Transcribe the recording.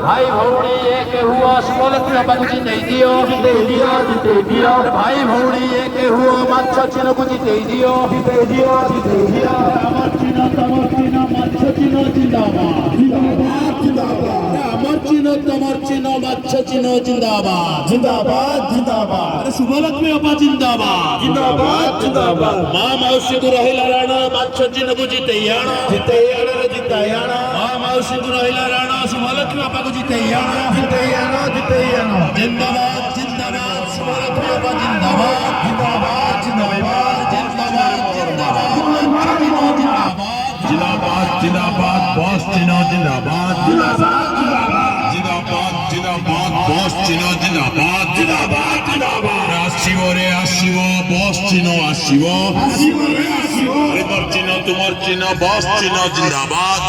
भाई भौणी एक हुआ सुमलक्ष्मी बापा जिते दियो भाई भौणी एक हुआ माछ चिन्ह को जिते दियो अमर चिन्ह तमर चिन्ह माछ चिन्ह जिंदाबाद अमर चिन्ह तमर चिन्ह माछ चिन्ह जिंदाबाद सुमलक्ष्मी बापा जिंदाबाद माँ मौसी को रहिला राणा माछ चिन्ह को जिते माँ मौसी को रहिला राणा सुमलक्ष्मी बापा को जिते जिंदाबाद सुमलक्ष्मी बापा जिंदाबाद बॉस चिन्ह जिंदाबाद बॉस चिन्ह जिंदाबाद आसिव बॉस चिन्ह आसिव तुम्हार चिन्ह बॉस चिन्ह जिंदाबाद